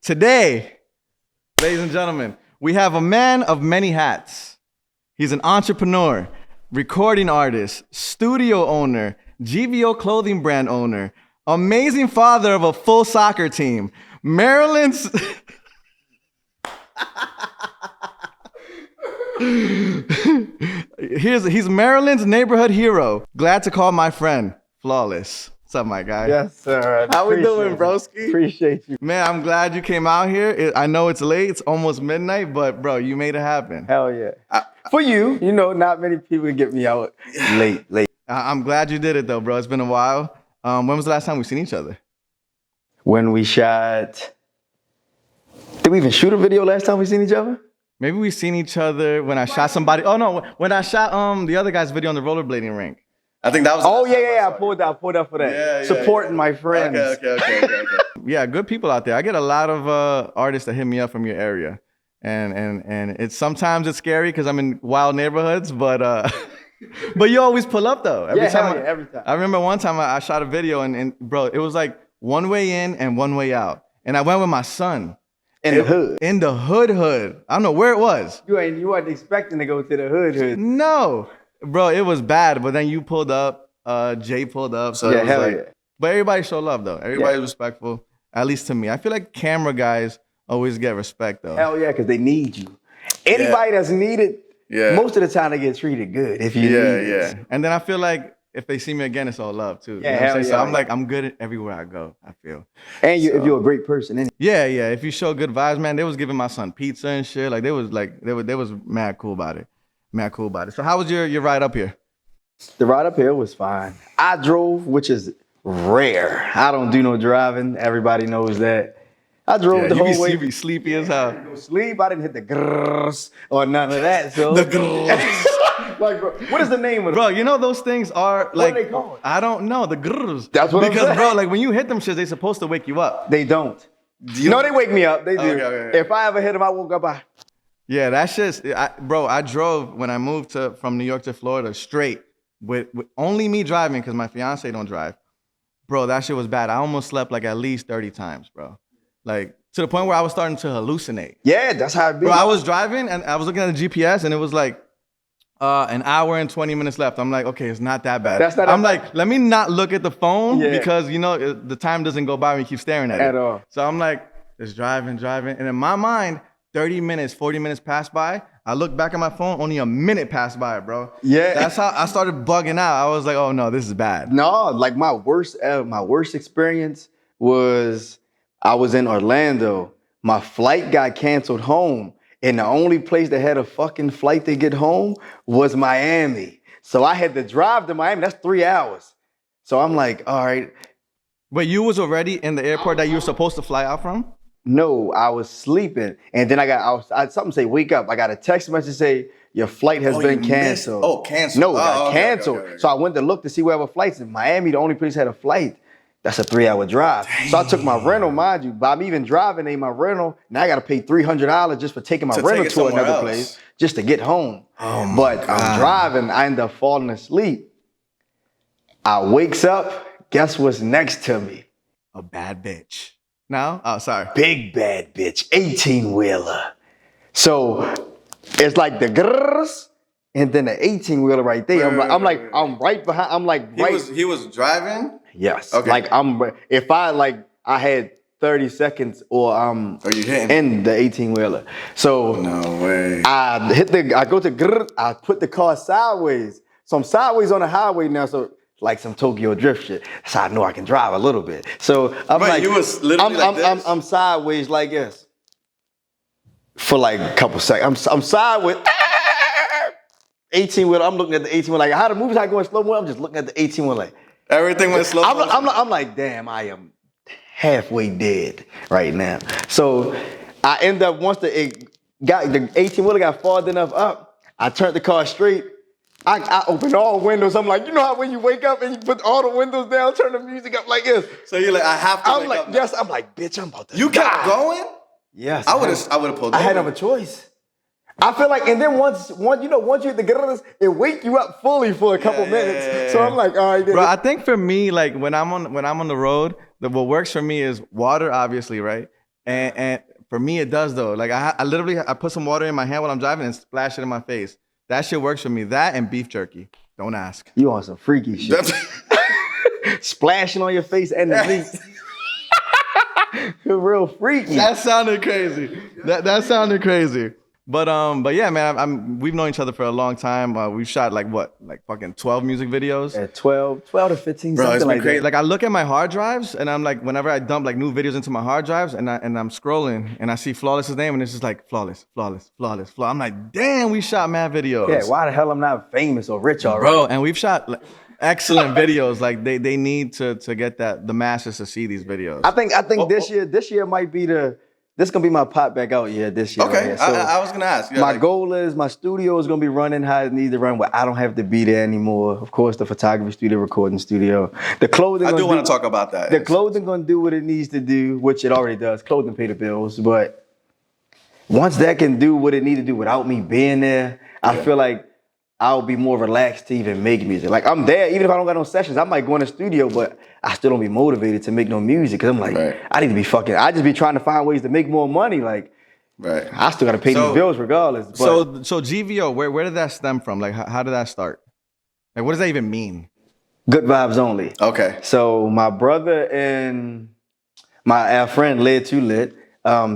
Today, ladies and gentlemen, we have a man of many hats. He's an entrepreneur, recording artist, studio owner, GVO clothing brand owner, amazing father of a full soccer team, Maryland's... He's Maryland's neighborhood hero. Glad to call my friend Flawless. What's up, my guy? Yes, sir. How we doing, broski? Appreciate you. Man, I'm glad you came out here. I know it's late. It's almost midnight, but bro, you made it happen. Hell yeah. For you, not many people can get me out late. I'm glad you did it though, bro. It's been a while. When was the last time we seen each other? When we shot... Did we even shoot a video last time we seen each other? Maybe we seen each other when I shot somebody. Oh no, when I shot the other guy's video on the rollerblading rink. I think that was. Oh yeah. I pulled up for that. Yeah, supporting my friends. Okay. Yeah, good people out there. I get a lot of artists that hit me up from your area, and it's sometimes it's scary because I'm in wild neighborhoods, but but you always pull up though. Every time. I remember one time I shot a video and bro, it was like one way in and one way out, and I went with my son. In the hood. In the hood. I don't know where it was. You weren't expecting to go to the hood. No. Bro, it was bad, but then you pulled up, Jay pulled up. So it was like, yeah. But everybody showed love though. Everybody's respectful, at least to me. I feel like camera guys always get respect though. Hell yeah, because they need you. Anybody that's needed, most of the time they get treated good if you need it. And then I feel like if they see me again, it's all love too. Yeah, you know what I'm saying? So I'm yeah. like, I'm good everywhere I go, I feel. And if you're a great person. Yeah. If you show good vibes, man, they was giving my son pizza and shit. Like they was mad cool about it. So how was your ride up here? The ride up here was fine. I drove, which is rare. I don't do no driving. Everybody knows that. I drove the whole way. You be sleepy as hell. I didn't go sleep. I didn't hit the grrrs or none of that. So the grrrs. Like, bro, what is the name of it? Bro, you know those things are like, what are they called? I don't know, the grrrs. That's what I'm saying. Because bro, like when you hit them shits, they supposed to wake you up. They don't. No, they wake me up. They do. Okay. If I ever hit them, I woke up. Yeah, that shit's, bro, I drove when I moved from New York to Florida straight with only me driving because my fiance don't drive. Bro, that shit was bad. I almost slept like at least 30 times, bro. Like to the point where I was starting to hallucinate. Yeah, that's how it be. Bro, I was driving and I was looking at the GPS and it was like, an hour and 20 minutes left. I'm like, okay, it's not that bad. I'm like, let me not look at the phone because, the time doesn't go by when you keep staring at it. At all. So I'm like, just driving. And in my mind, 30 minutes, 40 minutes passed by. I look back at my phone, only a minute passed by, bro. Yeah. That's how I started bugging out. I was like, oh no, this is bad. No, like my worst experience was I was in Orlando. My flight got canceled home. And the only place that had a fucking flight to get home was Miami. So I had to drive to Miami. That's 3 hours. So I'm like, all right. But you was already in the airport that you were supposed to fly out from? No, I was sleeping. And then I something say, wake up. I got a text message say, your flight has been canceled. Oh, canceled. No, it got canceled. Okay. So I went to look to see where other flights. In Miami, the only place that had a flight. That's a 3-hour drive. Damn. So I took my rental, mind you. By me even driving my rental, now I got to pay $300 just for taking my rental to another place just to get home. Oh but God. I'm driving. I end up falling asleep. I wakes up. Guess what's next to me? A bad bitch. No? Oh, sorry. Big bad bitch. 18-wheeler. So it's like the grrrs and then the 18-wheeler right there. I'm right behind. I'm like right. He was driving? Yes. Okay. Like I had 30 seconds or you hitting in the 18-wheeler. So no way. I go to grrr, I put the car sideways. So I'm sideways on the highway now. So like some Tokyo drift shit. So I know I can drive a little bit. So I'm like, you was literally like this? I'm sideways like this for like a couple seconds. I'm sideways. 18-wheeler. I'm looking at the 18-wheeler like how the movies I go in slow mo. I'm just looking at the 18-wheeler like. Everything went slow. I'm like, damn, I am halfway dead right now. So I end up once the 18-wheeler got far enough up, I turned the car straight. I opened all windows. I'm like, you know how when you wake up and you put all the windows down, turn the music up like this. So you're like, I have to. I'm like, yes. I'm like, bitch, I'm about to. You kept going? Yes. I would have pulled over. I had no choice. I feel like, and then once you hit the girls, it wake you up fully for a couple minutes. Yeah. So I'm like, all right. Bro, I think for me, like when I'm on the road, what works for me is water, obviously, right? And for me, it does though. Like I literally I put some water in my hand while I'm driving and splash it in my face. That shit works for me. That and beef jerky. Don't ask. You on some freaky shit. Splashing on your face and the meat. You're real freaky. That sounded crazy. That sounded crazy. But yeah, man, we've known each other for a long time. We've shot like fucking 12 music videos. At 12 to 15, Bro, something like crazy. that. Like I look at my hard drives and I'm like, whenever I dump like new videos into my hard drives and I'm scrolling and I see Flawless's name and it's just like flawless. I'm like, damn, we shot mad videos. Yeah, why the hell I'm not famous or rich already? Bro, and we've shot like, excellent videos. Like they need to get the masses to see these videos. I think this year might be this gonna be my pop back out year this year. Okay, right? So I was gonna ask. Yeah, my goal is my studio is gonna be running how it needs to run, where I don't have to be there anymore. Of course, the photography studio, recording studio, the clothing. I do want to talk about that. The clothing gonna do what it needs to do, which it already does. Clothing pay the bills, but once that can do what it needs to do without me being there, I feel like I'll be more relaxed to even make music. Like I'm there, even if I don't got no sessions, I might go in the studio, but I still don't be motivated to make no music. Cause I'm like, I need to be I just be trying to find ways to make more money. Like, I still gotta pay these bills regardless. But so GVO, where did that stem from? Like, how did that start? Like, what does that even mean? Good vibes only. Okay. So my brother and our friend Led to Lit,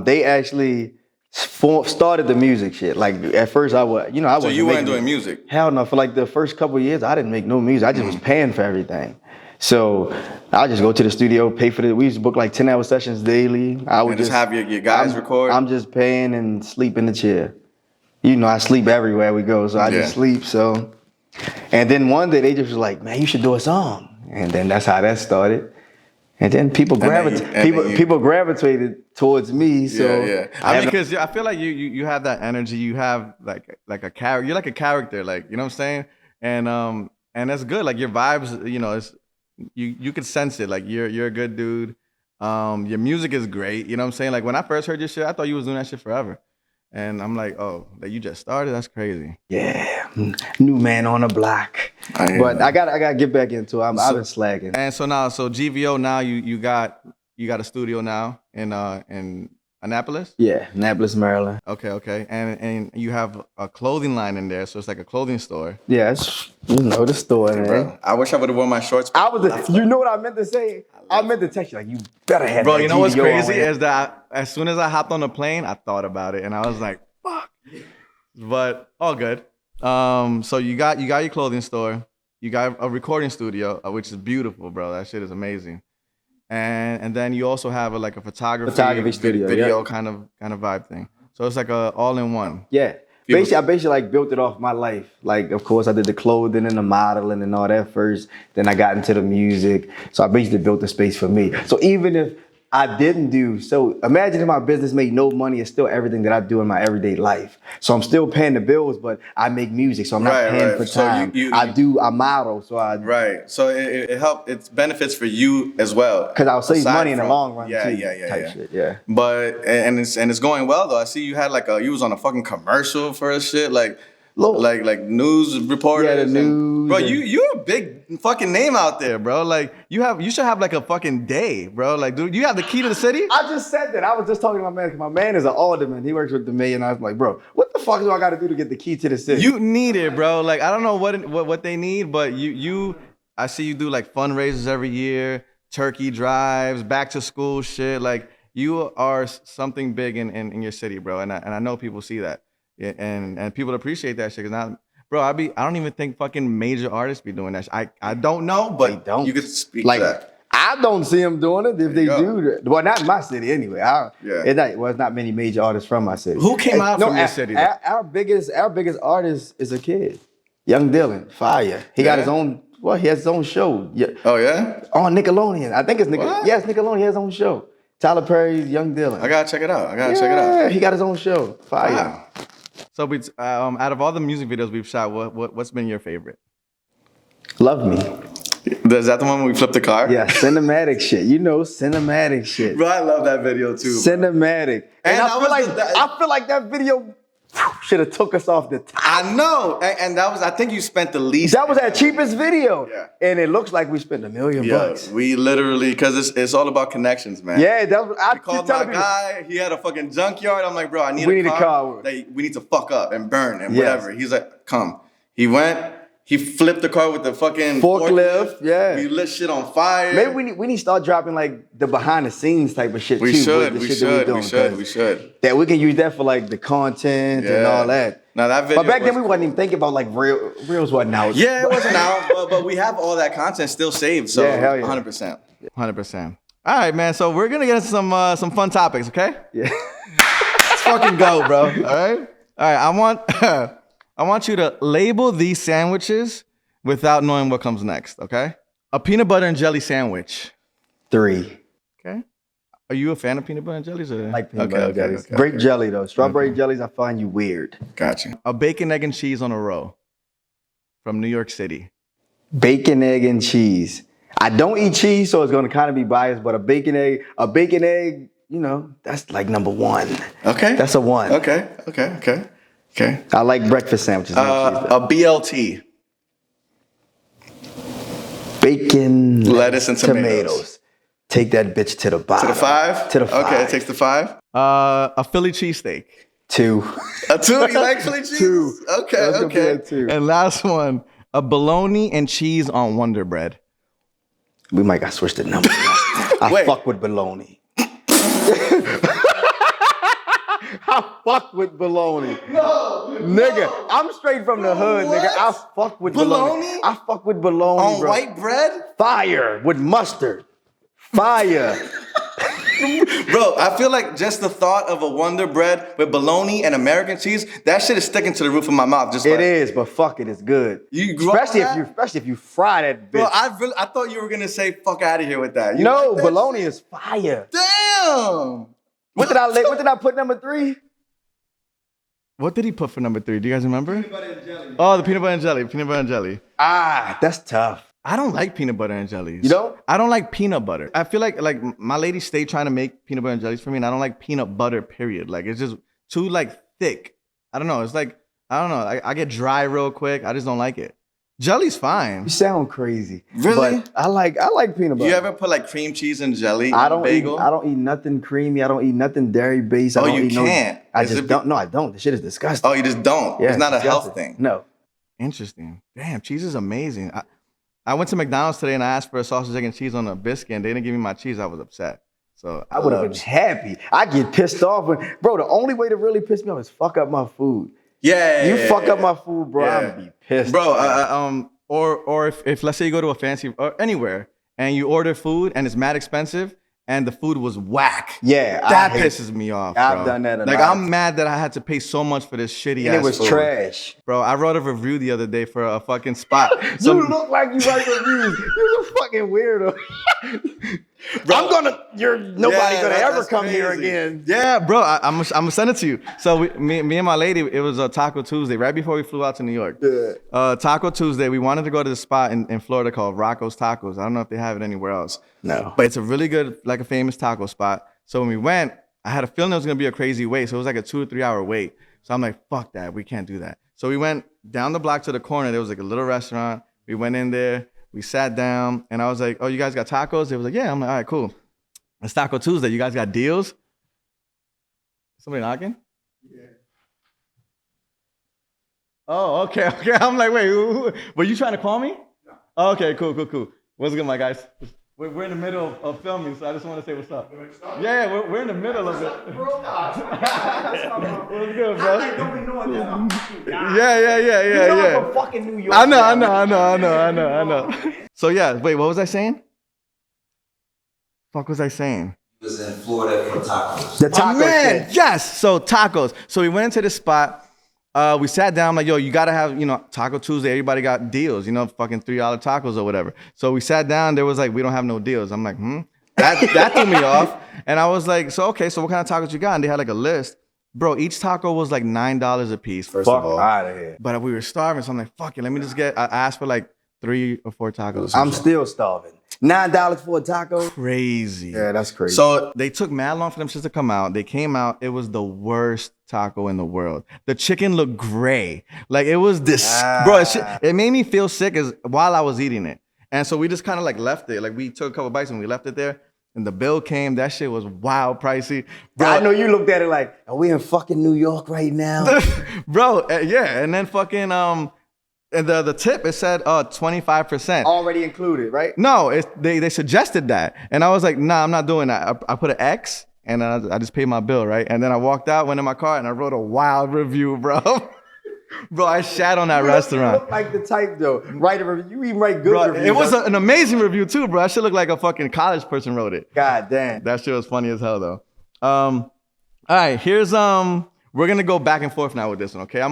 they actually started the music shit. Like at first I was, I was. So you weren't doing music? Hell no. For like the first couple of years, I didn't make no music. I just was paying for everything. So I just go to the studio, pay for it. We used to book like 10-hour sessions daily. I would just have your guys record? I'm just paying and sleep in the chair. I sleep everywhere we go, so I just sleep. So, and then one day they just was like, man, you should do a song. And then that's how that started. And then people gravitated towards me. So yeah. I mean, because I feel like you have that energy. You have like a character. You're like a character. Like, you know what I'm saying? And that's good. Like your vibes. It's you can sense it. Like you're a good dude. Your music is great. You know what I'm saying? Like when I first heard your shit, I thought you was doing that shit forever. And I'm like, oh, that you just started? That's crazy. Yeah, new man on the block. But I gotta get back into it. I've been slacking. And so GVO now you got a studio now in Annapolis? Yeah, Annapolis, Maryland. Okay. And you have a clothing line in there, so it's like a clothing store. Yeah, it's the store, man. Bro, I wish I would have worn my shorts. You know what I meant to say? I meant to text you, like, you better have Bro, that you know what's GVO crazy is that as soon as I hopped on the plane, I thought about it and I was like, fuck. But all good. So you got your clothing store, you got a recording studio, which is beautiful, bro. That shit is amazing. And then you also have a photography studio, video kind of vibe thing. So it's like a all-in-one. Yeah. I basically like built it off my life. Like, of course, I did the clothing and the modeling and all that first. Then I got into the music. So I basically built the space for me. So even if I didn't imagine if my business made no money, it's still everything that I do in my everyday life. So I'm still paying the bills, but I make music, so I'm not paying for time. I model, so I... Right, so it's benefits for you as well. Because I'll save money in the long run, yeah, too. Yeah. But, and it's going well, though. I see you had you was on a fucking commercial for a shit, like news reporters. Yeah, the news. Bro, you're a big fucking name out there, bro. Like you should have like a fucking day, bro. Like, dude, you have the key to the city? I just said that. I was just talking to my man, because my man is an alderman. He works with the mayor, and I was like, bro, what the fuck do I got to do to get the key to the city? You need it, bro. Like, I don't know what they need, but I see you do like fundraisers every year, turkey drives, back to school shit. Like, you are something big in your city, bro. And I know people see that. Yeah, and people appreciate that shit. Cause I don't even think fucking major artists be doing that shit. I don't know, but they don't. You could speak like to that. I don't see them doing it. If they do, well, not in my city anyway. It's not many major artists from my city. Who came out from your city? Our biggest artist is a kid, Young Dylan, Fire. He got his own. Well, he has his own show. Yeah. Oh yeah. On Nickelodeon, I think it's Nickelodeon. Yes, Nickelodeon. He has his own show. Tyler Perry's Young Dylan. I gotta check it out. Yeah, he got his own show. Fire. Wow. So, out of all the music videos we've shot, what's been your favorite? Love Me. Is that the one where we flipped the car? Yeah, cinematic shit. Cinematic shit. Bro, I love that video too. Cinematic. And I feel like that video should have took us off the top. I know, and that was. I think you spent the least. That was our cheapest video. Yeah. And it looks like we spent $1 million bucks. We literally, because it's all about connections, man. Yeah, that was. I called my guy. He had a fucking junkyard. I'm like, bro, we need a car. We need to fuck up and burn and whatever. He's like, come. He went. He flipped the car with the fucking forklift. Yeah. We lit shit on fire. Maybe we need to start dropping like the behind the scenes type of shit too. We should. That we can use that for like the content and all that. Now that video. But back then we wasn't even thinking about like reels wasn't out. Yeah, it wasn't out. But we have all that content still saved. So yeah, hell yeah. 100%. 100%. All right, man. So we're gonna get into some fun topics, okay? Yeah. Let's fucking go, bro. All right. I want you to label these sandwiches without knowing what comes next, okay? A peanut butter and jelly sandwich. 3. Okay. Are you a fan of peanut butter and jellies? Or? I like peanut butter and jellies. Grape jelly, though. Strawberry jellies, I find you weird. Gotcha. A bacon, egg, and cheese on a roll from New York City. Bacon, egg, and cheese. I don't eat cheese, so it's going to kind of be biased, but a bacon, egg, you know, that's like number 1. Okay. That's a 1. Okay. I like breakfast sandwiches. A BLT. Bacon, lettuce, and tomatoes. Take that bitch to the bottom. To the 5? To the 5. Okay, it takes the 5. A Philly cheesesteak. 2. A 2? You like Philly cheese? 2. Okay. 2. And last one, a bologna and cheese on Wonder Bread. We might got switched the numbers. I fuck with bologna. I fuck with bologna. No, nigga, I'm straight from the hood, nigga. I fuck with bologna. I fuck with bologna, on bro. White bread? Fire with mustard. Fire. Bro, I feel like just the thought of a Wonder Bread with bologna and American cheese, that shit is sticking to the roof of my mouth. Just it is, but fuck it, it's good. You grew up with that? Especially if you fry that bitch. Bro, I thought you were gonna say fuck out of here with that. No, like that bologna is fire. Damn. What did I put number 3? What did he put for number 3? Do you guys remember? Peanut butter and jelly. Oh, the peanut butter and jelly. Peanut butter and jelly. Ah, that's tough. I don't like peanut butter and jellies. You don't? I don't like peanut butter. I feel like my lady stayed trying to make peanut butter and jellies for me, and I don't like peanut butter, period. Like, it's just too, like, thick. I don't know. It's like, I don't know. I get dry real quick. I just don't like it. Jelly's fine. You sound crazy. Really? But I like peanut butter. You ever put like cream cheese and jelly I on a bagel? I don't eat nothing creamy. I don't eat nothing dairy based. Oh, you can't? I just don't. No, I don't. The shit is disgusting. Oh, you just don't? Yeah, it's not disgusting. A health thing? No. Interesting. Damn, cheese is amazing. I went to McDonald's today and I asked for a sausage, egg, and cheese on a biscuit, and they didn't give me my cheese. I was upset. So I would have been happy. I get pissed off when, bro, the only way to really piss me off is fuck up my food. Yeah. You fuck up my food, bro, I'm gonna be pissed. Bro, or if let's say you go to a fancy or anywhere and you order food and it's mad expensive and the food was whack. Yeah. That pisses me off, bro. I've done that a lot. Like, I'm mad that I had to pay so much for this shitty ass it was food. trash. Bro, I wrote a review the other day for a fucking spot. You look like you write reviews. You're a fucking weirdo. Bro, nobody's gonna ever come here again. Yeah, bro, I'm gonna send it to you. So me and my lady, it was a Taco Tuesday right before we flew out to New York. Yeah. Taco Tuesday, we wanted to go to the spot in Florida called Rocco's Tacos. I don't know if they have it anywhere else. No. But it's a really good, like a famous taco spot. So when we went, I had a feeling it was gonna be a crazy wait. So it was like a 2 or 3 hour wait. So I'm like, fuck that, we can't do that. So we went down the block to the corner. There was like a little restaurant. We went in there, we sat down, and I was like, oh, you guys got tacos? They was like, yeah. I'm like, all right, cool. It's Taco Tuesday. You guys got deals? Somebody knocking? Yeah. Oh, okay. I'm like, wait, were you trying to call me? No. Oh, okay, cool. What's good, my guys? We're in the middle of filming, so I just want to say what's up. Yeah, we're in the middle of it. What's good, bro? Yeah. I'm from fucking New York. I know. So yeah, wait, what was I saying? Fuck was I saying? He was in Florida for tacos. The taco man, yes. So tacos. So we went into the spot. We sat down, like, yo, you gotta have, Taco Tuesday. Everybody got deals, fucking $3 tacos or whatever. So we sat down. There was like, we don't have no deals. I'm like, That threw me off. And I was like, so okay, so what kind of tacos you got? And they had like a list. Bro, each taco was like $9 a piece, first of all. Fuck out of here. But we were starving, so I'm like, fuck it, let me just I asked for like 3 or 4 tacos. I'm still starving. $9 for a taco. Crazy. Yeah, that's crazy. So they took mad long for them shits to come out. They came out. It was the worst taco in the world. The chicken looked gray. Like it was this, bro. It made me feel sick as while I was eating it. And so we just kind of like left it. Like we took a couple bites and we left it there. And the bill came. That shit was wild pricey. Bro, I know you looked at it like, are we in fucking New York right now? bro, yeah. And then fucking and the tip, it said 25%. Already included, right? No, they suggested that. And I was like, nah, I'm not doing that. I put an X and I just paid my bill, right? And then I walked out, went in my car, and I wrote a wild review, bro. Bro, I shat on that restaurant. You look like the type, though. Write a review. You even write good Bro, reviews. it was an amazing review, too, bro. I should look like a fucking college person wrote it. God damn. That shit was funny as hell, though. All right, here's, we're going to go back and forth now with this one, okay?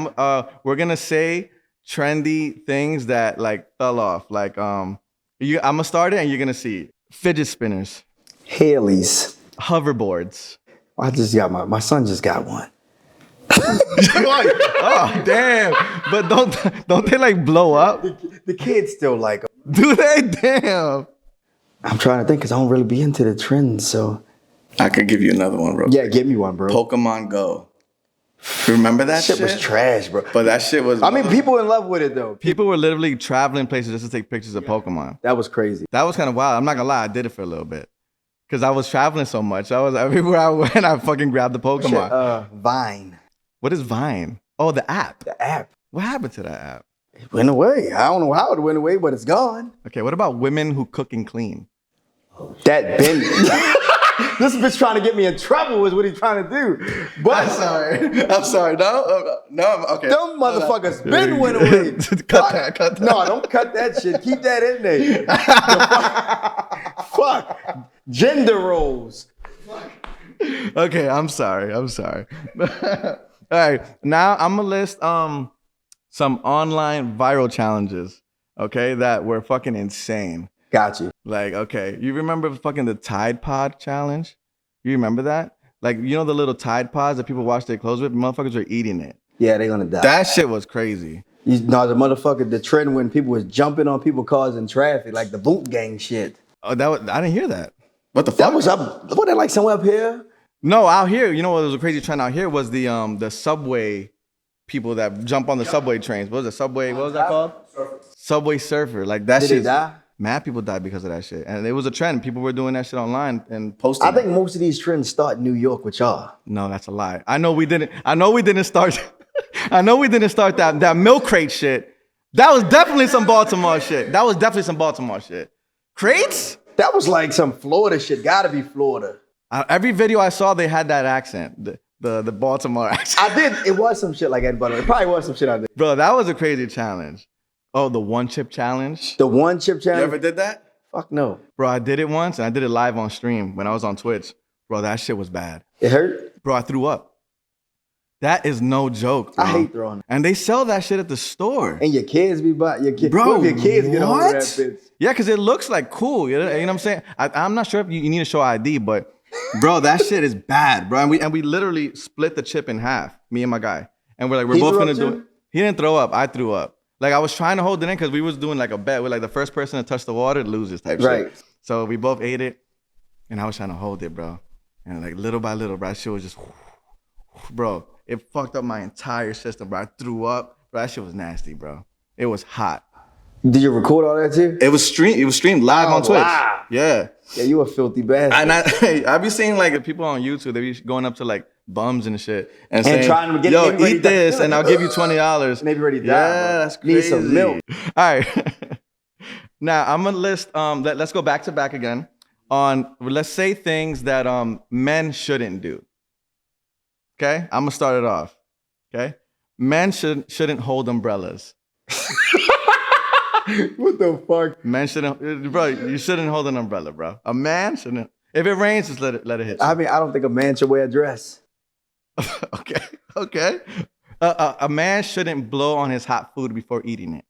We're going to say trendy things that like fell off. Like I'm gonna start it and you're gonna see fidget spinners, Haley's. hoverboards. I just got my son just got one. Oh damn! But don't they like blow up? The kids still like them. Do they? Damn. I'm trying to think because I don't really be into the trends. So I could give you another one, bro. yeah, give me one, bro. Pokemon Go. Remember that shit? Shit was trash, bro. But that shit was. I mean, people in love with it though. People were literally traveling places just to take pictures of Pokemon. That was crazy. That was kind of wild. I'm not gonna lie, I did it for a little bit. Cause I was traveling so much. I was everywhere I went, I fucking grabbed the Pokemon. Vine. What is Vine? Oh, the app. The app. What happened to that app? It went away. I don't know how it went away, but it's gone. Okay, what about women who cook and clean? That been. This bitch trying to get me in trouble is what he's trying to do. But I'm sorry. No, okay. them motherfuckers been went away. Cut that. No, don't cut that shit. Keep that in there. Fuck. Gender roles. Okay, I'm sorry. All right, now I'm gonna list some online viral challenges, okay, that were fucking insane. Got you. Like, okay, you remember fucking the Tide Pod challenge? You remember that? Like, you know the little Tide Pods that people wash their clothes with? Motherfuckers were eating it. Yeah, they gonna die. That shit was crazy. You know, the motherfucker, the trend when people was jumping on people's cars in traffic, like the boot gang shit. Oh, I didn't hear that. What the fuck? That was up, what, that like somewhere up here? No, out here, you know what was a crazy trend out here was the subway people that jump on the subway trains. What was it? Subway, what was that called? Subway surfer. Like that shit. Did they die? Mad people died because of that shit. And it was a trend. People were doing that shit online and posting. I think most of these trends start in New York with y'all. No, that's a lie. I know we didn't start that milk crate shit. That was definitely some Baltimore shit. Crates? That was like some Florida shit. Gotta be Florida. Every video I saw, they had that accent, the Baltimore accent. I did. It was some shit like that, but it probably was some shit I did. Bro, that was a crazy challenge. Oh, the one chip challenge. The one chip challenge. You ever did that? Fuck no. Bro, I did it once and I did it live on stream when I was on Twitch. Bro, that shit was bad. It hurt? Bro, I threw up. That is no joke, bro. I hate throwing up. And they sell that shit at the store. And your kids be buying your kids. Bro, what if your kids get over that bitch? Yeah, because it looks like cool. You know what I'm saying? I'm not sure if you need to show ID, but bro, that shit is bad, bro. And we literally split the chip in half, me and my guy. And we're both gonna do it. He didn't throw up. I threw up. Like I was trying to hold it in because we was doing like a bet. We're like the first person to touch the water loses type shit. So we both ate it, and I was trying to hold it, bro. And like little by little, bro, that shit was just, bro, it fucked up my entire system, bro. I threw up, bro. That shit was nasty, bro. It was hot. Did you record all that too? It was streamed live on Twitch. Wow. Yeah. Yeah, you a filthy bastard. And I be seeing like people on YouTube, they be going up to like bums and shit and saying, trying to get yo, eat this and I'll give you $20. And they be ready to die. Yeah, that's crazy. Need some milk. All right. Now I'm gonna list. Let's go back to back again on. Let's say things that men shouldn't do. Okay, I'm gonna start it off. Okay, men shouldn't hold umbrellas. What the fuck? Men shouldn't, bro. You shouldn't hold an umbrella, bro. A man shouldn't. If it rains, just let it hit you. I mean, I don't think a man should wear a dress. Okay. A man shouldn't blow on his hot food before eating it.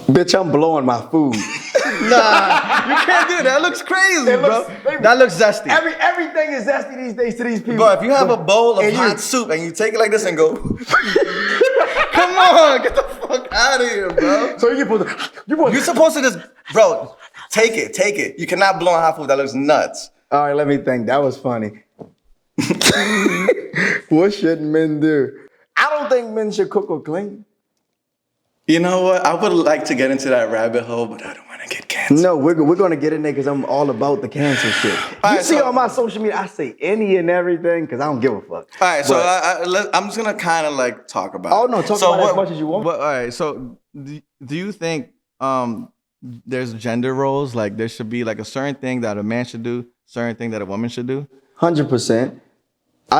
Bitch, I'm blowing my food. Nah, you can't do that. That looks crazy, bro. That looks zesty. Everything is zesty these days to these people. Bro, if you have a bowl of hot soup and you take it like this and go, come on, get the fuck out of here, bro. So you're supposed to You're supposed to just, bro, Take it. You cannot blow on hot food. That looks nuts. All right, let me think. That was funny. What should men do? I don't think men should cook or clean. You know what? I would like to get into that rabbit hole, but I don't want to get canceled. No, we're going to get in there because I'm all about the cancel shit. You see on my social media, I say any and everything because I don't give a fuck. All right, so I'm just going to kind of like talk about Oh, no, talk about it as much as you want. But, all right, so do you think there's gender roles? Like there should be like a certain thing that a man should do, certain thing that a woman should do? 100%.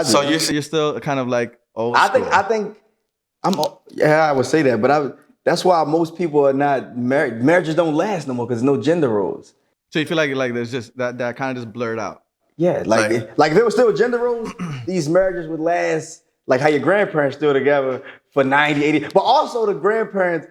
So you're still kind of like old school. I think I would say that, but that's why most people are not married. Marriages don't last no more because there's no gender roles. So you feel like there's just that kind of just blurred out. Yeah, like if there was still gender roles, these marriages would last like how your grandparents stood together for 90, 80. But also the grandparents,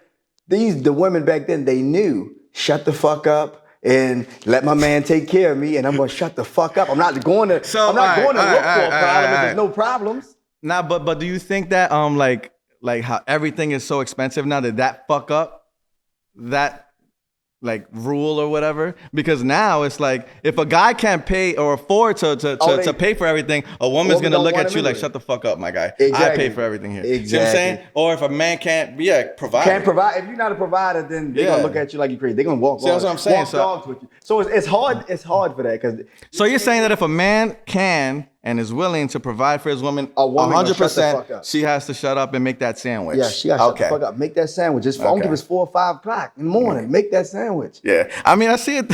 the women back then, they knew, shut the fuck up and let my man take care of me, and I'm gonna shut the fuck up. I'm not going to look for a problem if there's no problems. Nah, but do you think that like how everything is so expensive now that fuck up that like rule or whatever? Because now it's like if a guy can't pay or afford to pay for everything, a woman's gonna look at you like, shut the fuck up, my guy. Exactly. I pay for everything here. Exactly. See what I'm saying? Or if a man can't provide. Can't provide. If you're not a provider, then they're gonna look at you like you're crazy. They're gonna walk that's what I'm saying. dogs with you. So it's hard for that because. So you're saying that if a man can and is willing to provide for his woman, a woman 100%, she has to shut up and make that sandwich. Yeah, she got to shut the fuck up. Make that sandwich. I don't give it's 4 or 5 o'clock in the morning. Make that sandwich. Yeah, I mean, I see it.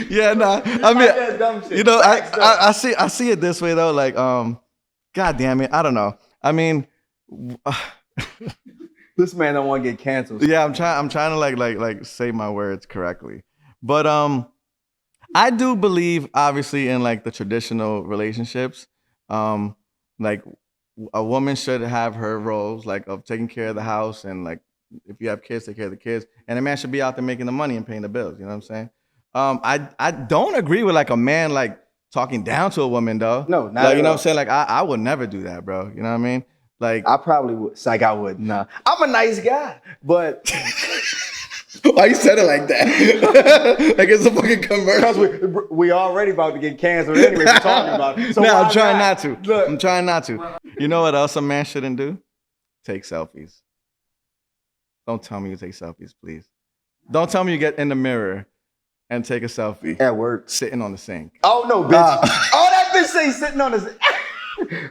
Yeah, nah. I mean, you know, I see it this way though. Like, God damn it, I don't know. I mean, this man don't want to get canceled. Yeah, I'm trying to like say my words correctly, but I do believe, obviously, in like the traditional relationships, like a woman should have her roles, like of taking care of the house and like if you have kids, take care of the kids, and a man should be out there making the money and paying the bills. You know what I'm saying? I don't agree with like a man like talking down to a woman though. No, not like, at you know all. what I'm saying? Like I would never do that, bro. You know what I mean? Like I probably would. Like I would. Nah, I'm a nice guy, but. Why you said it like that? Like it's a fucking commercial. Because we already about to get canceled anyway for talking about it. So no, I'm trying not to. Look. I'm trying not to. You know what else a man shouldn't do? Take selfies. Don't tell me you take selfies, please. Don't tell me you get in the mirror and take a selfie. At work. Sitting on the sink. Oh, no, bitch. Oh, that bitch say sitting on the sink.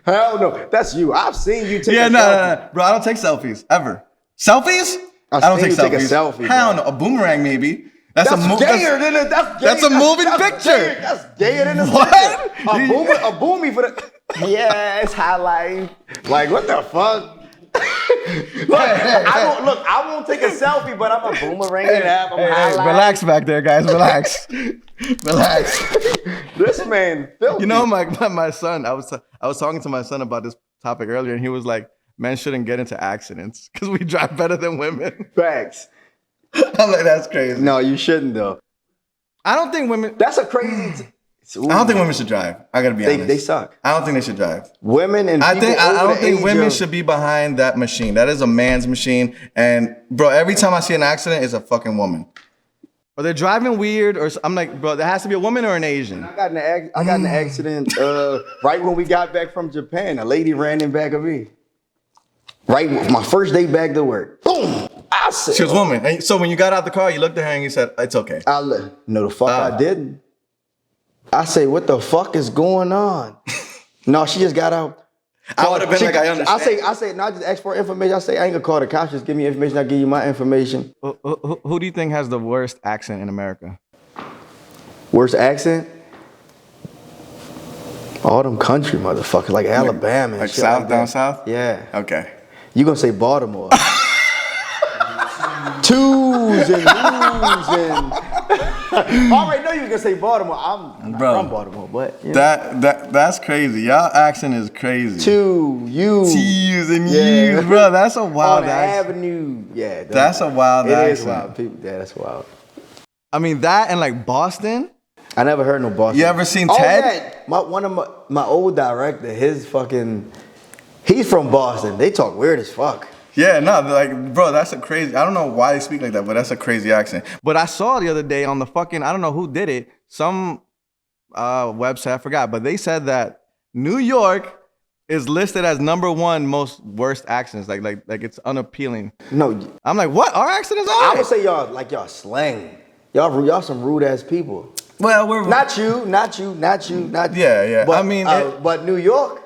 Hell no. That's you. I've seen you take a selfie. No. Bro, I don't take selfies, ever. Selfies? I don't take selfies. Take a selfie. Hell no. A boomerang, maybe. That's gayer than a... That's a moving picture. That's gayer than a... What? A boomy for the... Yeah, it's highlighting. Like, what the fuck? I won't take a selfie, but I'm a boomerang it up. I'm highlighting. Relax back there, guys. Relax. Relax. This man filthy. You know, my son, I was talking to my son about this topic earlier, and he was like, men shouldn't get into accidents because we drive better than women. Facts. I'm like, that's crazy. No, you shouldn't, though. I don't think women... That's a crazy... I don't think women should drive. I gotta be honest. They suck. I don't think they should drive. Women and I don't think women of... should be behind that machine. That is a man's machine. And bro, every time I see an accident, it's a fucking woman. Or they're driving weird, or I'm like, bro, there has to be a woman or an Asian. I got in an accident right when we got back from Japan. A lady ran in back of me. Right, my first day back to work. Boom! I said, she was a woman. And so when you got out the car, you looked at her and you said, it's okay. No, the fuck I didn't. I say, what the fuck is going on? No, she just got out. I would have been like, I understand. I say, not just ask for information. I say, I ain't gonna call the cops. Just give me information. I'll give you my information. Who do you think has the worst accent in America? Worst accent? All them country motherfuckers, like Alabama and like shit South, like down that. south? Yeah. Okay. You gonna say Baltimore. Twos and whoos and... I already know you were gonna say Baltimore. I'm not from Baltimore, but you know. That's crazy. Y'all accent is crazy. T's and U's, bro. That's a wild on accent. Avenue. Yeah, that's a wild accent. It is wild. People, yeah, that's wild. I mean that and like Boston. I never heard no Boston. You ever seen Ted? Yeah. One of my old director, he's from Boston. They talk weird as fuck. Yeah, no, like, bro, that's a crazy. I don't know why they speak like that, but that's a crazy accent. But I saw the other day on the fucking, I don't know who did it, some website, I forgot, but they said that New York is listed as #1 most worst accents. Like it's unappealing. No, I'm like, what? Our accent is I alright. would say y'all slang. Y'all some rude ass people. Well, we're Not you. Yeah. But, I mean, but New York,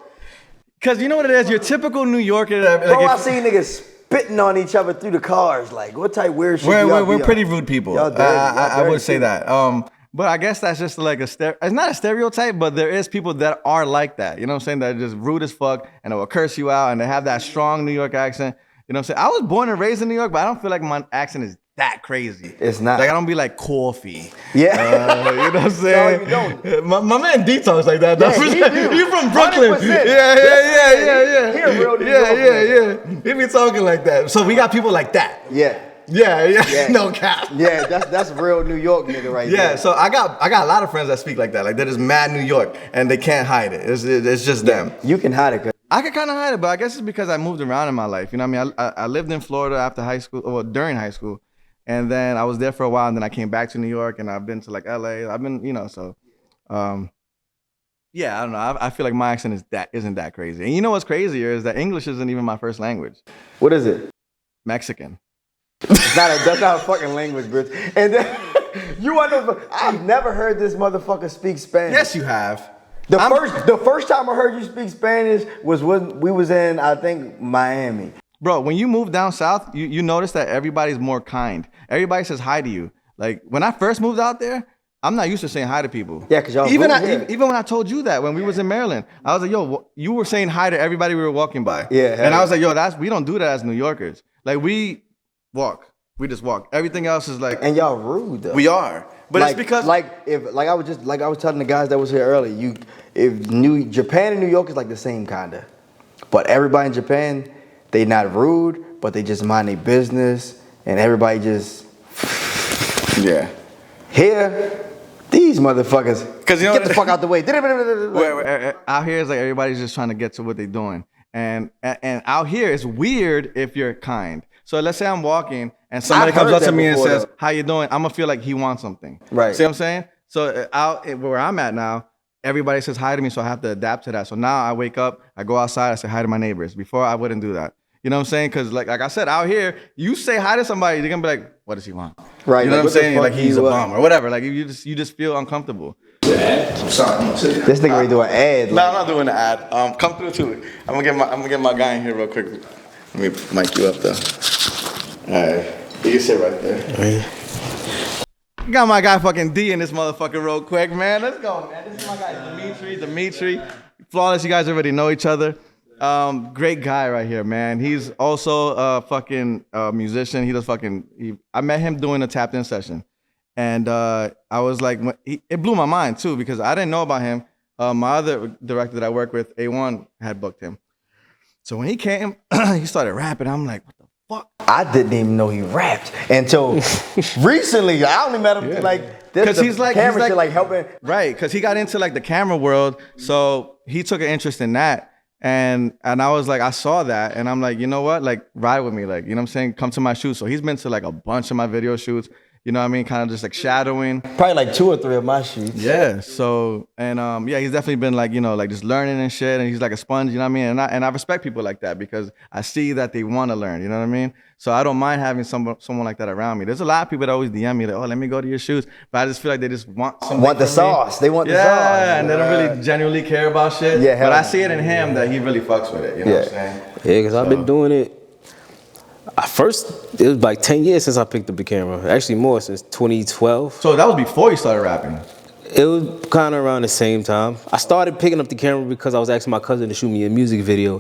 because you know what it is. Your typical New Yorker. bro. I seen niggas spitting on each other through the cars. Like, what type of weird shit? We're pretty rude people. Y'all dirty. I would say that. But I guess that's just like it's not a stereotype, but there is people that are like that. You know what I'm saying? That are just rude as fuck and they will curse you out and they have that strong New York accent. You know what I'm saying? I was born and raised in New York, but I don't feel like my accent is that crazy. It's not. Like I don't be like coffee. Yeah. You know what I'm saying? No, you don't. My man D talks like that. Yeah, he do. You from Brooklyn? 100%. Yeah. He a real New York Yeah. He be talking like that. So we got people like that. Yeah. Yeah. No cap. Yeah, that's real New York nigga right there. Yeah, so I got a lot of friends that speak like that. Like they're just mad New York and they can't hide it. It's just them. You can hide it. I could kind of hide it, but I guess it's because I moved around in my life. You know what I mean? I lived in Florida after high school, or during high school, and then I was there for a while, and then I came back to New York, and I've been to like LA. I've been, so yeah, I don't know. I feel like my accent isn't that crazy. And you know what's crazier is that English isn't even my first language. What is it? Mexican. That's not a fucking language, bitch. And then I've never heard this motherfucker speak Spanish. Yes, you have. The first time I heard you speak Spanish was when we was in, I think, Miami. Bro, when you move down south, you notice that everybody's more kind. Everybody says hi to you. Like when I first moved out there, I'm not used to saying hi to people. Yeah, because y'all even when I told you that when we was in Maryland, I was like, yo, you were saying hi to everybody we were walking by. Yeah. And I was like, yo, we don't do that as New Yorkers. Like we just walk. Everything else is like. And y'all rude though. We are, but it's because I was telling the guys that was here earlier. Japan and New York is like the same kinda, but everybody in Japan, they not rude, but they just mind their business, and everybody just. Yeah. Here, these motherfuckers. Because get the fuck out the way. Out here is like everybody's just trying to get to what they're doing, and out here it's weird if you're kind. So let's say I'm walking and somebody comes up to me and says, "How you doing?" I'm gonna feel like he wants something. Right. See what I'm saying? So out where I'm at now, everybody says hi to me, so I have to adapt to that. So now I wake up, I go outside, I say hi to my neighbors. Before I wouldn't do that. You know what I'm saying? Because like I said, out here, you say hi to somebody, they're gonna be like, "What does he want?" Right. You know like, what I'm saying? Like he's a what? bum or whatever. Like you just feel uncomfortable. I'm sorry. This nigga ready to do an ad. No, I'm not doing the ad. Come through too. I'm gonna get my guy in here real quick. Let me mic you up though. All right, you can sit right there. Got my guy fucking D in this motherfucker real quick, man. Let's go, man. This is my guy Dimitri. Flawless, you guys already know each other. Great guy right here, man. He's also a fucking musician. He does I met him doing a tapped in session. And I was like, it blew my mind too, because I didn't know about him. My other director that I work with, A1, had booked him. So when he came, he started rapping. I'm like, what the fuck? I didn't even know he rapped until recently. I only met him like this. Because he's like shit, like helping. Right, because he got into like the camera world. So he took an interest in that. And I was like, I saw that, and I'm like, you know what? Like, ride with me, like, you know what I'm saying? Come to my shoots. So he's been to like a bunch of my video shoots. You know what I mean? Kind of just like shadowing. Probably like 2 or 3 of my shoots. Yeah. So yeah, he's definitely been like, like just learning and shit. And he's like a sponge. You know what I mean? And I respect people like that because I see that they want to learn. You know what I mean? So I don't mind having someone like that around me. There's a lot of people that always DM me like, oh, let me go to your shoots. But I just feel like they just want something. Want the sauce. They want the sauce. Yeah, and they don't really genuinely care about shit. Yeah. But I see it in him that he really fucks with it. You know what I'm saying? Yeah, because I've been doing it. It was like 10 years since I picked up the camera. Actually more, since 2012. So that was before you started rapping? It was kind of around the same time. I started picking up the camera because I was asking my cousin to shoot me a music video.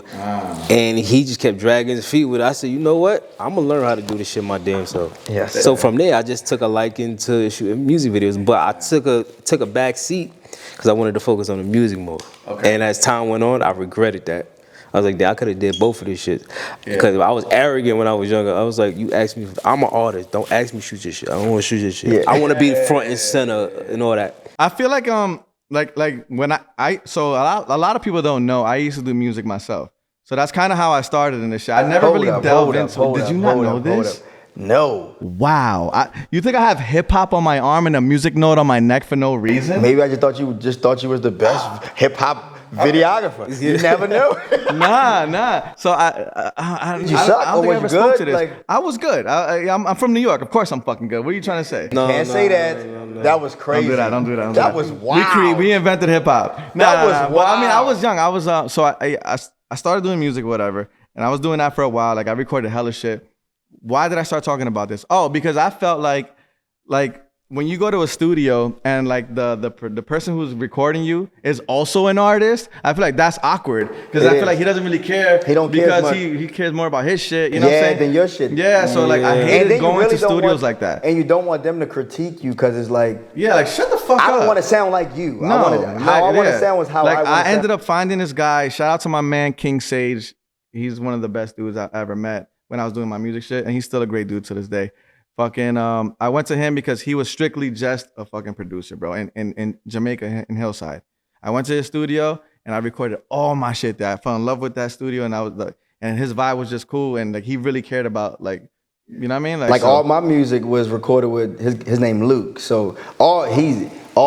And he just kept dragging his feet with it. I said, you know what? I'm going to learn how to do this shit my damn self. Yes. So from there, I just took a liking to shooting music videos. But I took a back seat because I wanted to focus on the music more. Okay. And as time went on, I regretted that. I was like, I could have did both of this shit. Because I was arrogant when I was younger. I was like, you ask me, I'm an artist. Don't ask me shoot your shit. I don't want to shoot your shit. Yeah. I want to be front and center and all that. I feel like when so a lot of people don't know, I used to do music myself. So that's kind of how I started in this shit. I never really delved into it. Did you not know this? No. Wow. You think I have hip hop on my arm and a music note on my neck for no reason? Maybe I just thought you was the best hip hop videographer. You never know. Nah. So I Did you suck I don't or think I was ever you spoke good? to this. Like- I was good. I'm from New York. Of course I'm fucking good. What are you trying to say? No, Can't say that. no. That was crazy. Don't do that. That was wild. We invented hip hop. That was But I mean, I wild. was young. I was so I started doing music, whatever, and I was doing that for a while. Like I recorded hella shit. Why did I start talking about this? Oh, because I felt like when you go to a studio and like the person who's recording you is also an artist, I feel like that's awkward because I feel like he doesn't really care. He don't care because much. he cares more about his shit. You know what I'm saying? than your shit. Yeah. So like I And hated then you going really to don't studios want- like that. And you don't want them to critique you because it's like, Yeah, like shut the fuck up. I don't want to sound like you. No, How I want to sound was how like, I want to sound. ended up finding this guy. Shout out to my man King Sage. He's one of the best dudes I ever met when I was doing my music shit, and he's still a great dude to this day. Fucking, I went to him because he was strictly just a fucking producer, bro, in Jamaica, in Hillside. I went to his studio and I recorded all my shit there. I fell in love with that studio, and I was like, and his vibe was just cool, and like he really cared about like, you know what I mean? Like so- all my music was recorded with his name Luke. So all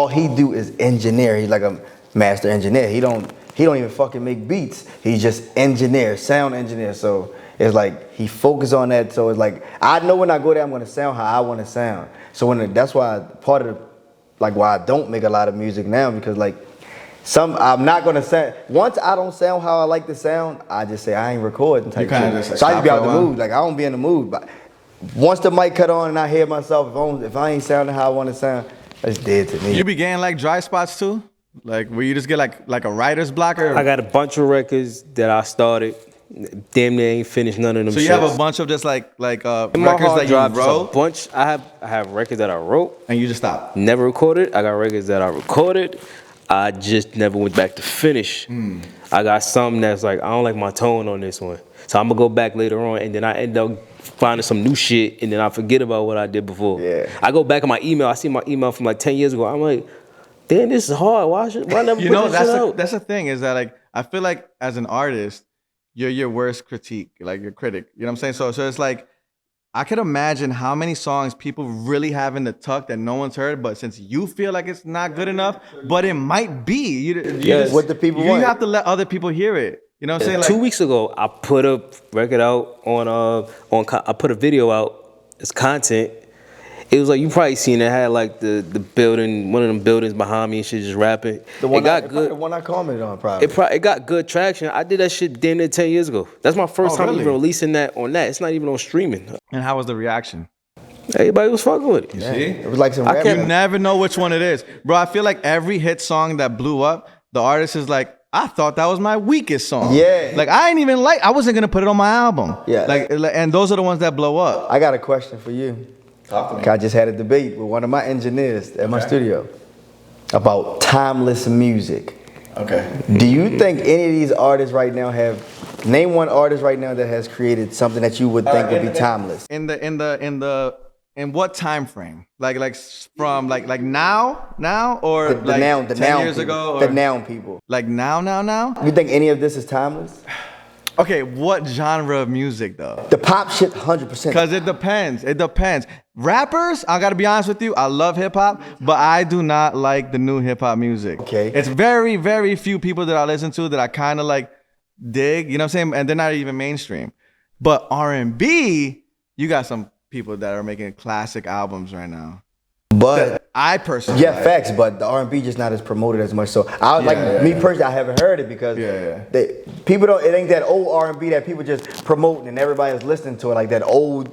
he do is engineer. He's like a master engineer. He don't even fucking make beats. He's just engineer, sound engineer. So it's like he focused on that. So it's like I know when I go there, I'm gonna sound how I want to sound. So that's why part of why I don't make a lot of music now, because like I'm not gonna sound. Once I don't sound how I like to sound, I just say I ain't recording type You kinda shit. just, like, So I just be stop out for the a while. mood. Like I don't be in the mood. But once the mic cut on and I hear myself, if I ain't sounding how I want to sound, that's dead to me. You began like dry spots too, like where you just get like a writer's block, or I got a bunch of records that I started. Damn near ain't finished none of them. so you have a bunch of just like In my records hard that drive, you just a wrote bunch. I have records that I wrote, and you just stop. never recorded. I got records that I recorded. I just never went back to finish. I got some that's like, I don't like my tone on this one. So I'm gonna go back later on, and then I end up finding some new shit, and then I forget about what I did before. Yeah. I go back in my email, I see my email from like 10 years ago. I'm like, damn, this is hard. Why never You put know, this shit out? that's the thing, is that like I feel like as an artist, you're your worst critique, like your critic. You know what I'm saying? So it's like I could imagine how many songs people really have in the tuck that no one's heard, but since you feel like it's not good enough, but it might be. Yes. What the people you want. have to let other people hear it. You know what I'm saying? Like 2 weeks ago, I put a record out I put a video out as content. It was like, you probably seen it, had like the building, one of them buildings behind me and shit, just rapping. The one it got good. The one I commented on, probably. It got good traction. I did that shit damn near 10 years ago. That's my first time really? even releasing that on that. It's not even on streaming. and how was the reaction? Everybody was fucking with it. You see? It was like some I rap. can't- You never know which one it is. Bro, I feel like every hit song that blew up, the artist is like, I thought that was my weakest song. Yeah. Like I wasn't gonna put it on my album. Yeah. Like, and those are the ones that blow up. I got a question for you. Talk to me. I just had a debate with one of my engineers at my studio about timeless music. Okay. Do you think any of these artists right now name one artist right now that has created something that you would think would be timeless? In what time frame? Like from like now or The like now, 10 years people. ago, or The now people. like now? You think any of this is timeless? Okay, what genre of music though? The pop shit, 100%. Because it depends. Rappers, I gotta be honest with you, I love hip hop, but I do not like the new hip hop music. Okay. It's very, very few people that I listen to that I kind of like dig, you know what I'm saying? And they're not even mainstream. But R&B, you got some people that are making classic albums right now. But I personally yeah, like. facts. But the R&B just not as promoted as much. So I me personally, I haven't heard it because people don't. It ain't that old R&B that people just promoting and everybody's listening to it, like that old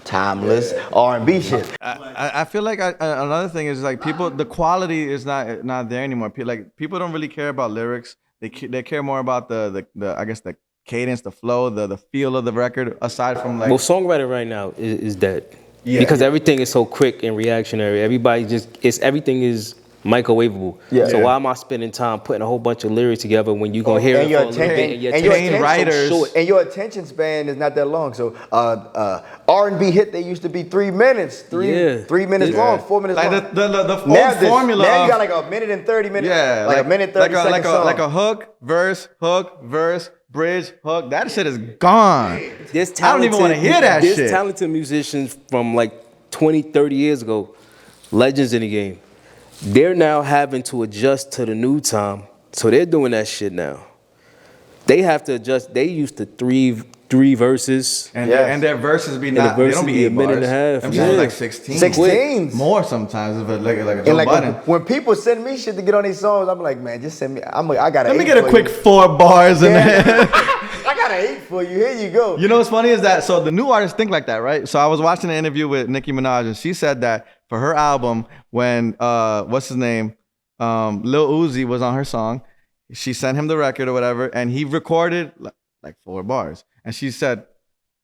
timeless R&B shit. I feel like another thing is like people, the quality is not there anymore. People don't really care about lyrics. They care more about the I guess the cadence, the flow, the feel of the record. Aside from like, Well, songwriting right now is dead. Because everything is so quick and reactionary. Everything is microwavable. Yeah. So why am I spending time putting a whole bunch of lyrics together when you gonna hear And it your for a little bit and your attention, attention writers- so short? and your attention span is not that long. So R&B hit, they used to be 3 minutes, three minutes long, 4 minutes like long. the full Now formula. Now of- you got like a minute and 30 minutes. Yeah, like a minute 30 like seconds. like a hook, verse, bridge, hook. That shit is gone. There's I don't even want to hear that shit. There's talented musicians from like 20, 30 years ago, legends in the game. They're now having to adjust to the new time, so they're doing that shit now. They have to adjust. They used to three verses. And their verses be not. They don't be 8 a minute bars. and a half. Them shit is like 16. 16s. More sometimes, if it like a And Joe like Budden. when people send me shit to get on these songs, I'm like, man, just send me. I got. Let me get a quick 4 bars in there. I got an 8 for you. Here you go. You know what's funny is that, so the new artists think like that, right? So I was watching an interview with Nicki Minaj, and she said that for her album, when, what's his name? Lil Uzi was on her song, she sent him the record or whatever, and he recorded like 4 bars. And she said,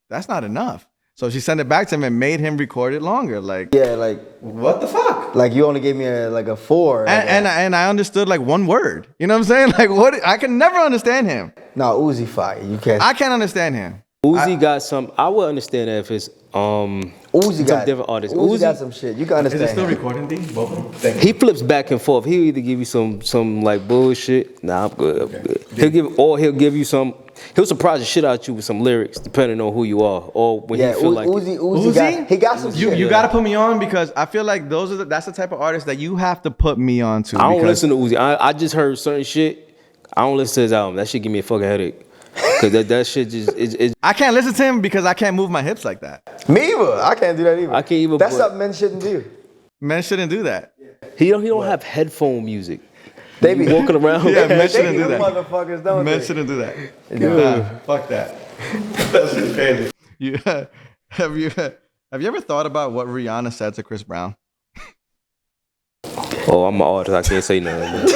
that's not enough. So she sent it back to him and made him record it longer. Like, Yeah, like what the fuck? like you only gave me a 4. And I understood like 1 word. You know what I'm saying? Like, what? I can never understand him. No, Uzi fire. You can't. I can't understand him. Uzi got some. I would understand that if it's Uzi some got different artists. Uzi got some shit. You can Is understand. it still him. recording, D? Both of them? He flips back and forth. He'll either give you some like bullshit. Nah, I'm good. I'm good. He'll give you some. He'll surprise the shit out you with some lyrics, depending on who you are, or when Yeah, he feel like it. Uzi got some shit. You got to put me on, because I feel like that's the type of artist that you have to put me on to. I don't because listen to Uzi. I just heard certain shit. I don't listen to his album. That shit give me a fucking headache. Cause that shit just it's I can't listen to him because I can't move my hips like that. Me either. I can't do that either. I can't even. That's something men shouldn't do. Men shouldn't do that. He don't have headphone music. They be Walking around. Yeah, men they shouldn't be do them that. motherfuckers, don't Men they? shouldn't do that. Yeah. Nah, fuck that. That's just crazy. Have you ever thought about what Rihanna said to Chris Brown? Oh, I'm an artist. I can't say nothing.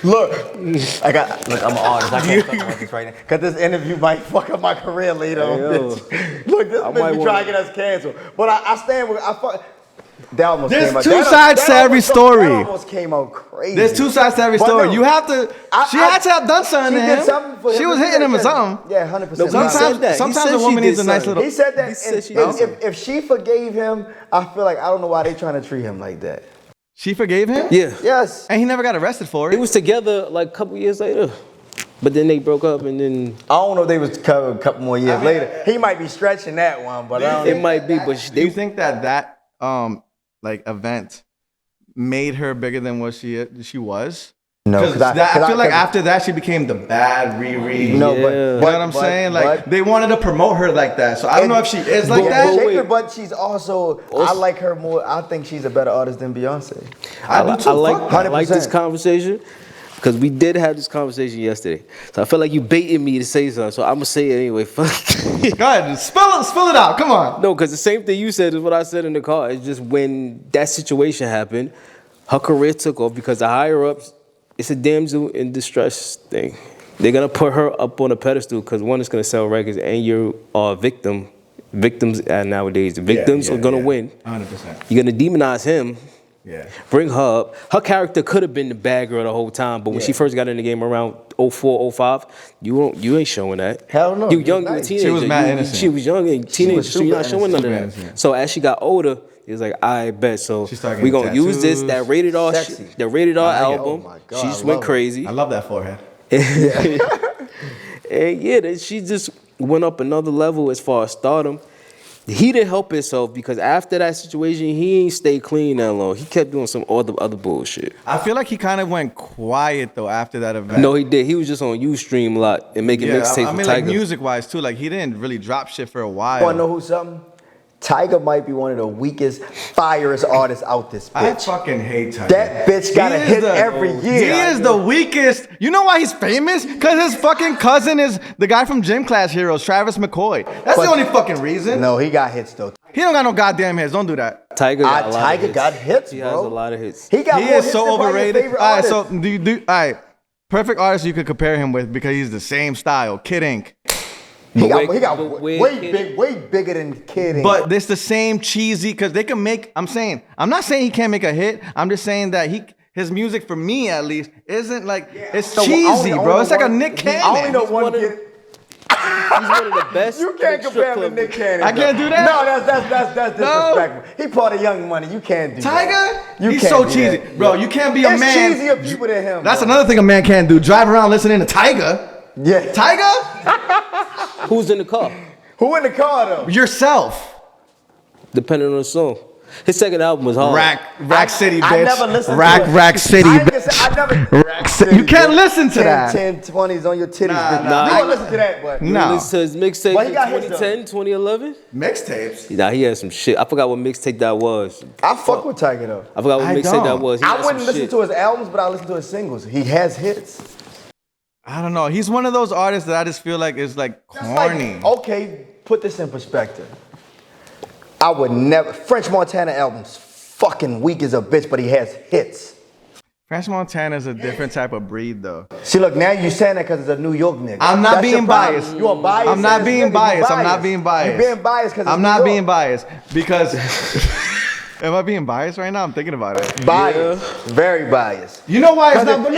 Look, I'm an artist. I can't talk about this right now. Cause this interview might fuck up my career later on, bitch. Look, this bitch be trying to get us canceled. But I stand with, that almost There's came out. 2 that- sides that to every almost- story. That almost came out crazy. There's 2 sides to every But story. no, You have to. She had to have done something She to did him. something for him. She was hitting him or something. Yeah, 100%. No, he said that. He Sometimes said a she woman did needs a nice something. little. He said that. He said and she did something. if she forgave him, I feel like I don't know why they trying to treat him like that. She forgave him. Yeah. Yes. And he never got arrested for They it. was together like a couple years later, but then they broke up, and then I don't know if they was covered a couple more years later. He might be stretching that one, but I don't it might be. But Do you think that like event made her bigger than what she was? No, Because I feel like after that she became the bad Riri. No, Yeah. but You know what I'm saying? Like they wanted to promote her like that. So I don't know if she is like that. But she's also, I like her more. I think she's a better artist than Beyonce. I do too. I Fuck that. like this 100%. conversation because we did have this conversation yesterday. So I feel like you baiting me to say something. So I'm gonna say it anyway. Fuck. Go ahead, spill it out. Come on. No, because the same thing you said is what I said in the car. It's just when that situation happened, her career took off because the higher ups, it's a damsel in distress thing. They're gonna put her up on a pedestal because one is gonna sell records and you're a victim. Victims nowadays, the victims are gonna win. 100%. You're gonna demonize him. Yeah. Bring her up. Her character could have been the bad girl the whole time, but when she first got in the game around 04, 05, you ain't showing that. Hell no. You young, you a Nice. teenager. She was mad innocent. She was young and teenager, so you're not super showing none of innocent. that. So as she got older, it was like, I bet. So She started we getting gonna use this, tattoos. that rated R, Sexy. the rated R I like it. album. Oh my God, She just I went love it. crazy. I love that forehead. And yeah, she just went up another level as far as stardom. He didn't help himself because after that situation, he ain't stay clean that long. He kept doing some other bullshit. I feel like he kind of went quiet though after that event. No, he did. He was just on Ustream a lot and making mixtapes I with mean, like Tiger. music wise too. Like he didn't really drop shit for a while. You wanna know who something? Tiger might be one of the weakest, firest artists out this I bitch. fucking hate Tiger. That bitch got a hit every year. He is the weakest. You know why he's famous? Because his fucking cousin is the guy from Gym Class Heroes, Travis McCoy. That's the But- only fucking reason. No, he got hits though. He don't got no goddamn hits. Don't do that. Tiger got a lot Tiger of hits. got hits, He bro. has a lot of hits. He got He more is hits so than probably your overrated. favorite All right, artist. so all right, perfect artist you could compare him with because he's the same style, Kid Ink. He got but way bigger than Kid. But it's the same cheesy because they can make. I'm not saying he can't make a hit. I'm just saying that his music for me at least isn't like it's So, cheesy, bro. It's like a Nick I only Cannon. know He's one one of kid. He's one of the best. You can't strip compare him to club- Nick Cannon. I can't do that? No, that's disrespectful. He part of Young Money. You can't do Tiger, that. You he's can't so do cheesy, that. bro. You can't be a There's man. cheesier people than him. That's bro. another thing a man can't do. Drive around listening to Tiger. Yeah. Tiger? Who's in the car? Who in the car though? Yourself. Depending on the song. His second album was hard. Rack City, bitch. I never listened to it. Rack City, I ain't bitch. gonna say, I never. Rack City, You can't listen to 10, that. 10, 20s on your titties. Nah, bitch. nah. You gonna listen to that, but No. Listen to his mixtape But he in got hits, 2010, 2011. Mixtapes. Nah, he had some shit. I forgot what mixtape that was. I fuck with Tiger though. I forgot what I mixtape don't. that was. He I had some wouldn't listen shit. to his albums, but I listen to his singles. He has hits. I don't know. He's one of those artists that I just feel like is like That's like, corny. okay, put this in perspective. I would never. French Montana albums fucking weak as a bitch, but he has hits. French Montana's a different type of breed, though. See, look, now you saying that because it's a New York nigga. I'm not That's your being problem. biased. You a biased. I'm not ass being nigga. You biased. I'm not being biased. You being biased because I'm not being biased because. Am I being biased right now? I'm thinking about it. Biased. Very biased. You know why it's not? No.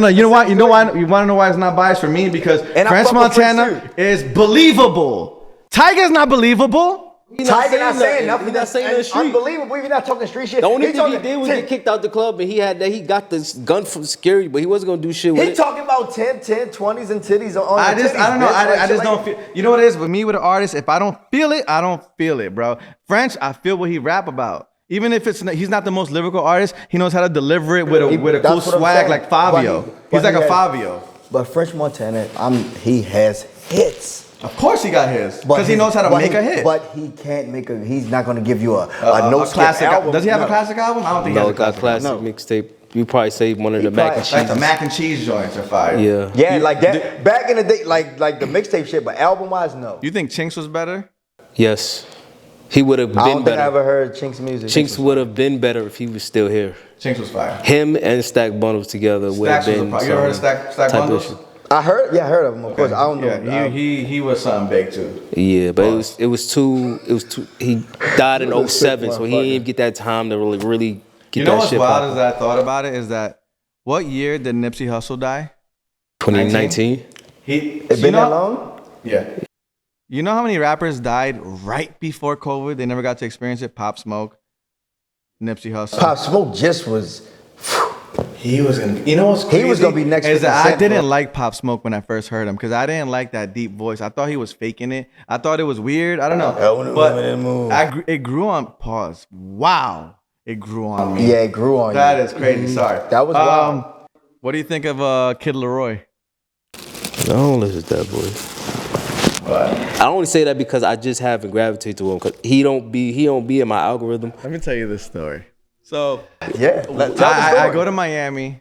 You know why? You know why? You want to know why it's not biased for me? Because And I French fuck with Prince Montana too. is believable. Tiger's not believable. Tiger not saying nothing. He not saying nothing street. Unbelievable. We're not talking street shit. The only He thing he talking did was 10 get kicked out the club, and he got this gun from security, but he wasn't gonna do shit with He it. talking about 10, 20s and titties on I your just, titties, I don't know. bitch. Like I shit just like don't feel. You know what it is with me with an artist? If I don't feel it, I don't feel it, bro. French, I feel what he rap about. Even if it's he's not the most lyrical artist, he knows how to deliver it with a cool That's what I'm swag saying. like Fabio. But He's like he a has- Fabio. But French Montana, he has hits. Of course he got his, But because he knows how to but make he- a hit. But he can't make a. He's not gonna give you a no skip classic album. Does he have No. a classic album? I don't think No, he it has got a classic No. mixtape. You probably say one of the He mac and probably- cheese. Like the mac and cheese joints are fire. Yeah. Yeah, like that. Back in the day, like the mixtape shit, but album wise, no. You think Chinks was better? Yes. He would have I been don't think I better. ever heard Chinks music. Chinks would have been better if he was still here. Chinks was fire. Him and Stack Bundles together would have Stacks was a been. pro- you ever heard of some Stack type Bundles? issue. I heard of him, of course. I don't know. Yeah, he was something big too. Yeah, but it was too. He died in 07, so he didn't even get that time to really get You know that what's shit wild popping. is that I thought about it is that what year did Nipsey Hussle die? 2019. It been that long? Yeah. You know how many rappers died right before COVID? They never got to experience it. Pop Smoke, Nipsey Hussle. Pop Smoke just was. He was gonna. You know what's crazy? He was gonna be next Is 50 that I Cent, didn't bro. like Pop Smoke when I first heard him because I didn't like that deep voice. I thought he was faking it. I thought it was weird. I don't know. But it grew on. Pause. Wow. It grew on me. Yeah, it grew on That you. is crazy. Sorry. That was wild. What do you think of Kid Leroy? I don't listen to that boy. I only say that because I just haven't gravitated to him because he don't be in my algorithm. Let me tell you this story. So Yeah. Tell the I story. go to Miami.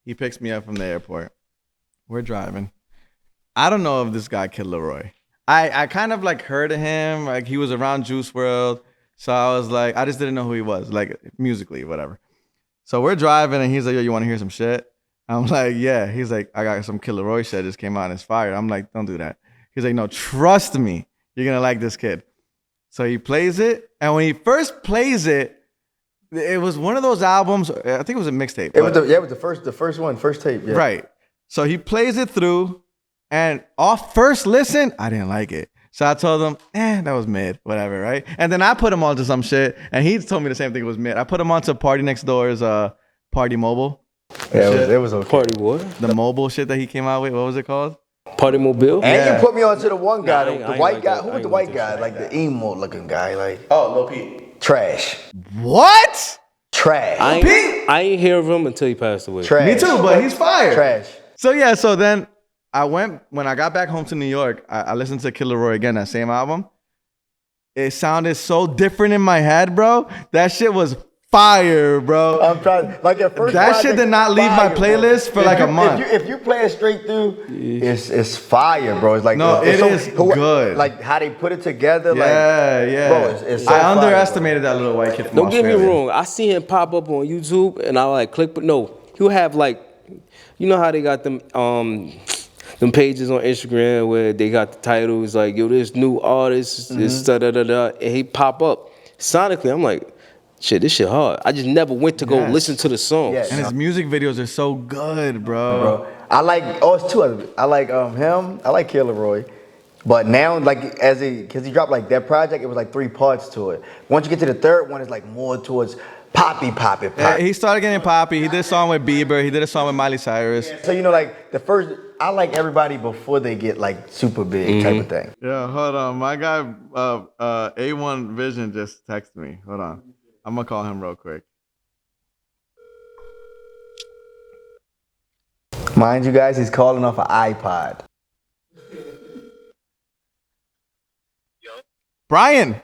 He picks me up from the airport. We're driving. I don't know if this guy Kid Leroy. I kind of like heard of him. Like he was around Juice WRLD. So I was like, I just didn't know who he was, like musically, whatever. So we're driving and he's like, yo, you want to hear some shit? I'm like, yeah. He's like, I got some Kid Leroy shit that just came out and it's fire. I'm like, don't do that. He's like, no, trust me. You're going to like this kid. So he plays it. And when he first plays it, it was one of those albums. I think it was a mixtape. It was the first one, first tape. Yeah. Right. So he plays it through, and off first listen, I didn't like it. So I told him, that was mid, whatever, right? And then I put him onto some shit, and he told me the same thing, it was mid. I put him onto Party Next Door's Party Mobile. Yeah, it was okay. Party what? The mobile shit that he came out with. What was it called? Party Mobile? And Yeah. you put me onto the one guy, Nah, I ain't the like white guy. that. Who I was the ain't white like guy? Like the emo looking guy, like Oh, Lil Peep. trash. What? Trash. I ain't hear of him until he passed away. Trash. Me too, but he's fired. Trash. So then when I got back home to New York, I listened to Kid Leroy again, that same album. It sounded so different in my head, bro. That shit was fire, bro. I'm trying. Like your first. That shit project, did not leave my fire, playlist for If like a you- month. If you play it straight through, it's fire, bro. It's like No, it's it is good. Like how they put it together. Yeah. Bro, it's so I fire, underestimated that little white kid from Don't get me Australia. wrong. I see him pop up on YouTube and I like click, but no, he'll have like, you know how they got them pages on Instagram where they got the titles like, yo, this new artist, this da da da da, and he pop up. Sonically, I'm like, shit, this shit hard. I just never went to go Yes. listen to the songs. Yes. And his music videos are so good, bro. I like. Oh, it's two others. I like him. I like Kid Leroy. But now, like, because he dropped like that project, it was like 3 parts to it. Once you get to the third one, it's like more towards poppy. He started getting poppy. He did a song with Bieber. He did a song with Miley Cyrus. So you know, like the first, I like everybody before they get like super big type of thing. Yeah, hold on. My guy, A1 Vision just texted me. Hold on. I'm gonna call him real quick. Mind you guys, he's calling off an iPod. Brian.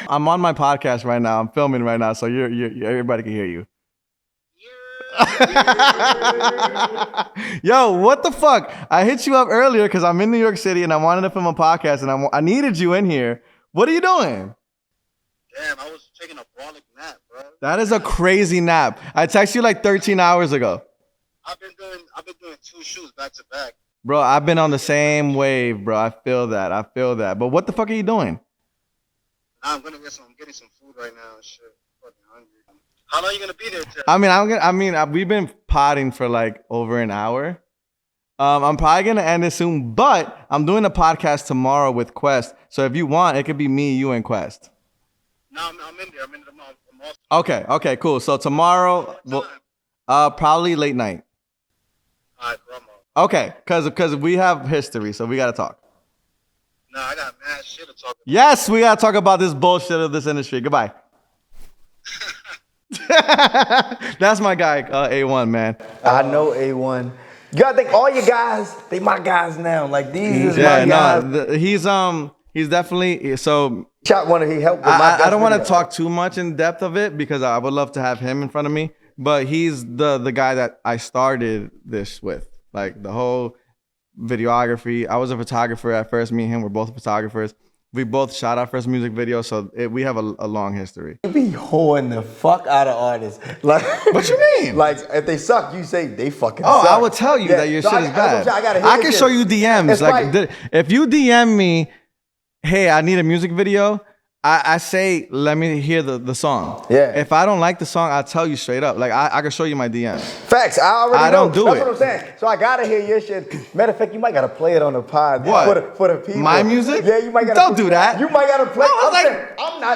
I'm on my podcast right now. I'm filming right now, so you're everybody can hear you. Yo, what the fuck? I hit you up earlier because I'm in New York City and I wanted to film a podcast and I needed you in here. What are you doing? Damn, I was taking a brolic nap, bro. That is a crazy nap. I texted you like 13 hours ago. I've been doing 2 shoots back to back. Bro, I've been on the same wave, bro. I feel that. But what the fuck are you doing? I'm getting some food right now and shit. Fucking hungry. How long are you gonna be there till? We've been potting for like over an hour. I'm probably gonna end it soon, but I'm doing a podcast tomorrow with Quest. So if you want, it could be me, you, and Quest. No, I'm in there. I'm off. Okay, cool. So tomorrow, probably late night. All right, bro. Okay, because we have history, so we gotta talk. Nah, I got mad shit to talk about. Yes, we gotta talk about this bullshit of this industry. Goodbye. That's my guy, A1, man. I know A1. You gotta think all your guys, they my guys now. Like these is my guys. He's definitely so. Shot one of he helped with my I don't want to video. talk too much in depth of it because I would love to have him in front of me. But he's the guy that I started this with, like the whole videography. I was a photographer at first. Me and him were both photographers. We both shot our first music video, so we have a long history. You be hoeing the fuck out of artists. Like, What you mean? Like, if they suck, you say they fucking Oh, suck. I would tell you that your so shit is bad. I I can show you DMs. It's Like, like- if you DM me, hey, I need a music video, I say, let me hear the song. Yeah. If I don't like the song, I'll tell you straight up. Like, I can show you my DMs. Facts. I already I know. don't do That's it. what I'm saying. So I gotta hear your shit. Matter of fact, you might gotta play it on the pod. What? For the people. My music? Yeah, you might gotta. Don't do that. You might gotta play. No, I'm like- saying,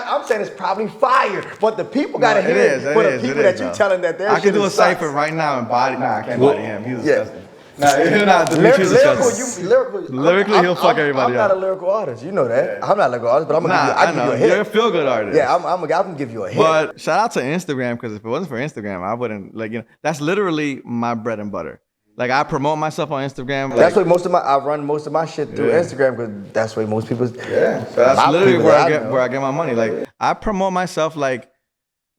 I'm saying it's probably fire, but the people gotta hear it. For the people that you telling that their I shit can do a is sucks. cipher right now and body. Nah, I can't body him. He's Yeah. disgusting. Nah, he'll not. Demetrius is disgusting. Lyrically, he'll fuck everybody I'm not up. a lyrical artist. You know that. I'm not a lyrical artist, but I'm gonna Nah, I give know. you a hit. You're a feel-good artist. Yeah, I can give you a hit. But shout out to Instagram, because if it wasn't for Instagram, I wouldn't, like, that's literally my bread and butter. Like, I promote myself on Instagram. That's like, why I run most of my shit through Instagram, because that's where most people. Yeah, so that's literally where I get my money. Like, I promote myself like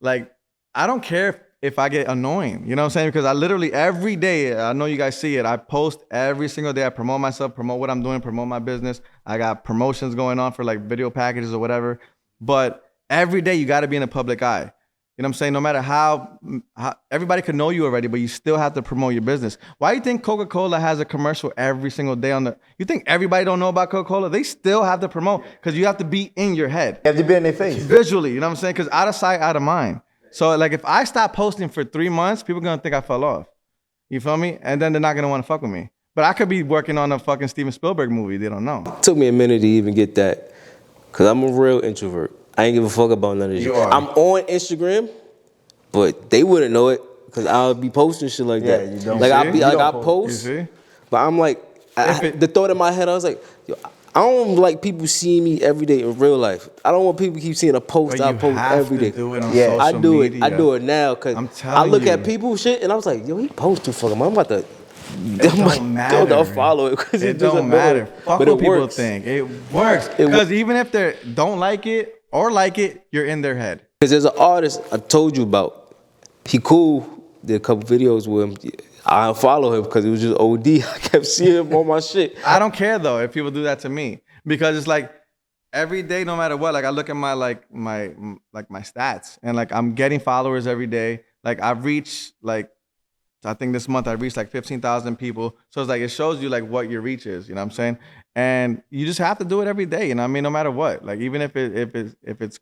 I don't care if I get annoying. You know what I'm saying? Because I literally every day, I know you guys see it, I post every single day. I promote myself, promote what I'm doing, promote my business. I got promotions going on for like video packages or whatever. But every day you got to be in the public eye. You know what I'm saying? No matter how everybody could know you already, but you still have to promote your business. Why do you think Coca-Cola has a commercial every single day you think everybody don't know about Coca-Cola? They still have to promote because you have to be in your head. You have to be in their face. Visually, you know what I'm saying? Because out of sight, out of mind. So like if I stop posting for 3 months, people are going to think I fell off. You feel me? And then they're not going to want to fuck with me. But I could be working on a fucking Steven Spielberg movie. They don't know. It took me a minute to even get that, because I'm a real introvert. I ain't give a fuck about none of this shit. I'm on Instagram, but they wouldn't know it because I'll be posting shit like that. you don't. Like You I'll see? be You like I don't post, You see? but I'm like the thought in my head. I was like, yo, I don't like people seeing me every day in real life. I don't want people to keep seeing a post But I you post have every to day. do it on Yeah, social I do it. media. I do it now because I'm I telling look you. at people shit and I was like, yo, he post too fucking much. I'm about to. don't matter. Don't follow it because It don't matter. Fuck but what it people works. think. It works. Because even if they don't like it or like it, you're in their head. Because there's an artist I told you about. He cool. Did a couple videos with him. I unfollow him because it was just OD. I kept seeing him on my shit. I don't care though if people do that to me, because it's like every day, no matter what. Like I look at my my stats, and like I'm getting followers every day. Like I've reached I think this month I reached like 15,000 people. So it's like it shows you like what your reach is. You know what I'm saying? And you just have to do it every day. You know what I mean? No matter what. Like even if it's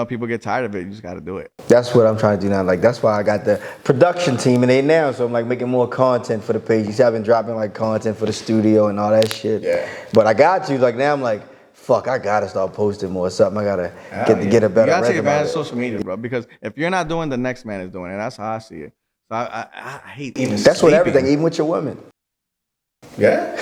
people get tired of it, you just got to do it. That's what I'm trying to do now. Like that's why I got the production team in there now. So I'm like making more content for the page. You see, I've been dropping like content for the studio and all that shit. Yeah. But I got you. Like now I'm like fuck, I gotta start posting more. Something I gotta get a better. You gotta take resume. advantage of social media, bro. Because if you're not doing, the next man is doing it. That's how I see it. So I hate even. That's what sleeping. everything, even with your women. Yeah.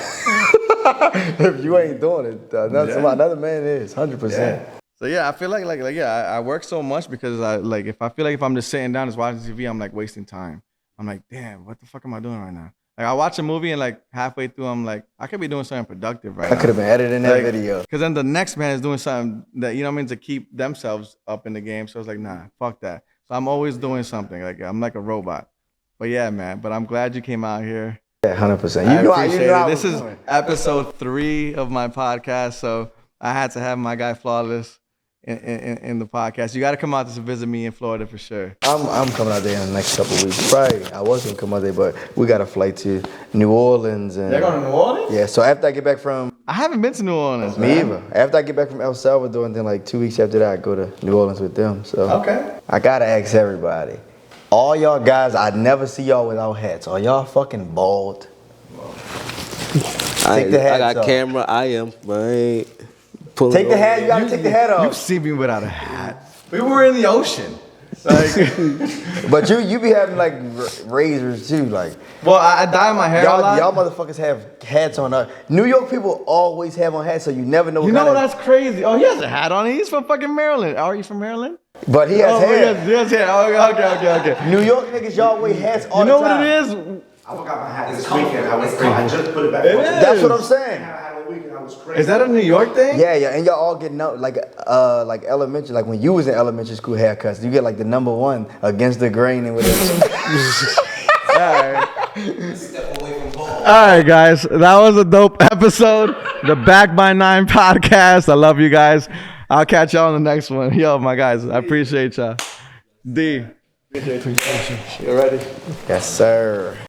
If you ain't doing it, another man is 100%. So yeah, I feel like I work so much because if I feel like if I'm just sitting down just watching TV, I'm like wasting time. I'm like, damn, what the fuck am I doing right now? Like I watch a movie and like halfway through, I'm like, I could be doing something productive right now. I could have been editing that video. Because then the next man is doing something that, you know what I mean, to keep themselves up in the game. So it's like, nah, fuck that. So I'm always doing something. Like I'm like a robot. But yeah, man. But I'm glad you came out here. Yeah, 100%. I appreciate it. This is episode 3 of my podcast. So I had to have my guy Flawless in the podcast. You got to come out to visit me in Florida for sure. I'm coming out there in the next couple of weeks. Probably I was gonna come out there, but we got a flight to New Orleans. And They're going to New Orleans? yeah, so after I get back from I haven't been to New Orleans. me either. After I get back from El Salvador, and then like 2 weeks after that, I go to New Orleans with them. So Okay. I gotta ask everybody. All y'all guys, I never see y'all without hats. Are y'all fucking bald? Take the I hats got off. camera. I am. But I ain't pulling Take the off. hat. You gotta take the hat You off. see me without a hat. We were in the ocean. Like, But you be having like razors too, like. well, I dye my hair a lot. Y'all motherfuckers have hats on. New York people always have on hats, so you never know. You know that's crazy. Oh, he has a hat on. He's from fucking Maryland. Are you from Maryland? But he has hair. He has hair. Okay. New York niggas, y'all wear hats all You know the time. what it is? I forgot my hat this weekend. I just put it back. It on. is. That's what I'm saying. I had a weekend. I was crazy. Is that a New York thing? Yeah, and y'all all getting out like elementary, like when you was in elementary school haircuts, you get like the number 1 against the grain and whatever. All right, guys. That was a dope episode. The Back by 9 podcast. I love you guys. I'll catch y'all on the next one. Yo, my guys, I appreciate y'all. D. You ready? Yes, sir.